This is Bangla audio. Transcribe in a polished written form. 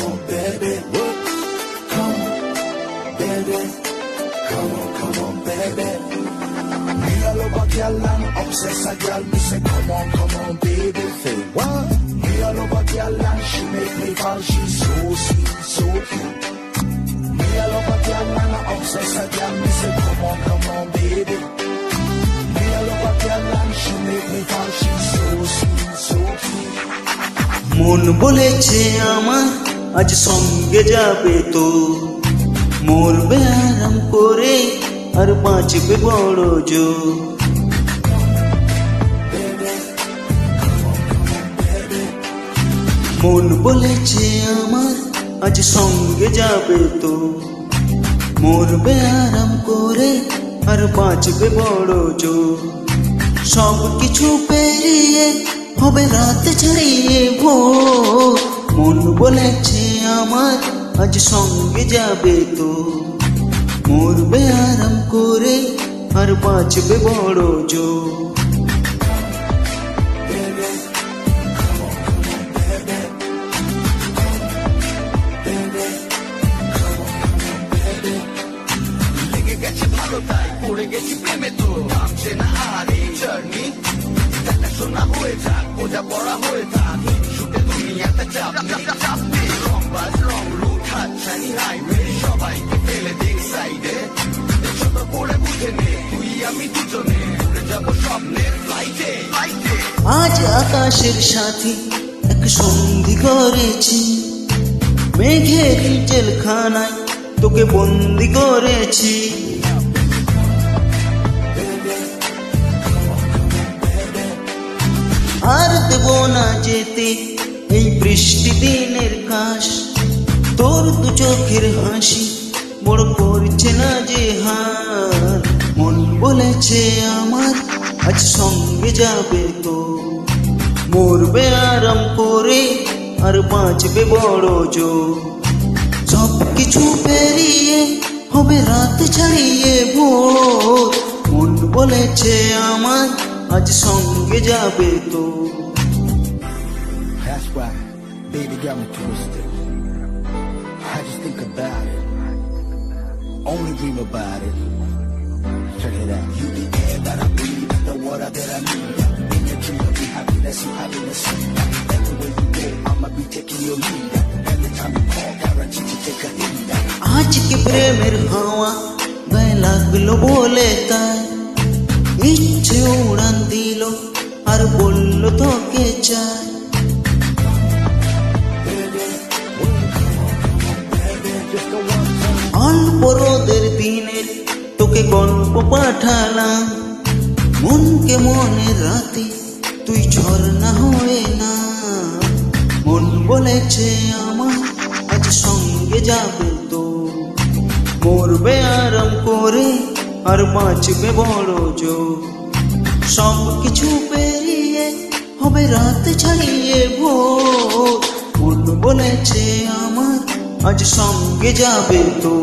on, baby. Come on, baby. Come on, baby. Me a love a girl and obsess a girl. Me say, come on, baby. Say what? Me a love a girl and she make me fall. She's so sweet, so cute. Me a love a girl and I obsess a girl. Me say, come on, baby. Me a love a girl and she make me fall. She's so sweet, so cute. মন বলেছে আমার আজ সঙ্গে যাবে তো, মরবে আরাম করে আর বাঁচবে বড় জোর। মন বলেছে আমার আজ সঙ্গে যাবে তো, মরবে আরাম করে আর বাঁচবে বড় জোর। সব কিছু পেরিয়ে হবে রাত ছাড়িয়ে ভোর। মন বলেছে আমার আজ সঙ্গে যাবে তো, মরবে আরাম করে আর বাঁচবে বড় জোর। পড়ে গেছি প্রেমে তো থামছে না আর এই জার্নি। দেখাশোনা হয়ে যাক, বোঝা পড়া হয়ে থাক, শুটে দুনিয়াতে চাপ নেই। রং বাজ রং রুট হাতছানি হাইওয়ে, সবাইকে ফেলে দিক সাইডে। ছোট করে বুঝে নে তুই আমি দুজনে উড়ে যাবো স্বপ্নের ফ্লাইটে। আজ আকাশের সাথে এক সন্ধি করেছি, মেঘের জেলখানায় তোকে বন্দি করেছি। আর দেব না যেতে এই বৃষ্টি দিনের কাশ, তোর দু চোখের হাসি বড় করছে না যে হার। মন বলেছে আমার আজ সঙ্গে যাবে তো, মরবে আরাম করে আর বাঁচবে বড় জোর। সব কিছু পেরিয়ে হবে রাত ছাড়িয়ে ভোর। মন বলেছে আমার আজ সঙ্গে যাবে তো। That's why baby got me twisted. I just think about it, only dream about it. Check it out. You the air that I breathe, the water that I need. In the dream of me happiness, you happiness. Everywhere you go, I'ma be taking your lead. Every time you call, guaranteed to take a heat. আজকে প্রেমের হাওয়া গায়ে লাগলো বলে তাই ইচ্ছে উড়ান দিল আর বলল তোকে চাই। অল্প রোদের দিনের তোকে গল্প পাঠালাম, মনকে মনে রাতে তুই ঝর্ণা হয়ে না। মন বলেছে আমার আজ সঙ্গে যাবে তো, মরবে আরাম করে আর বাঁচবে বড় জোর। সব কিছু পেরিয়ে হবে রাত ছাড়িয়ে ভোর। মন বলেছে আমার আজ সঙ্গে যাবে তো।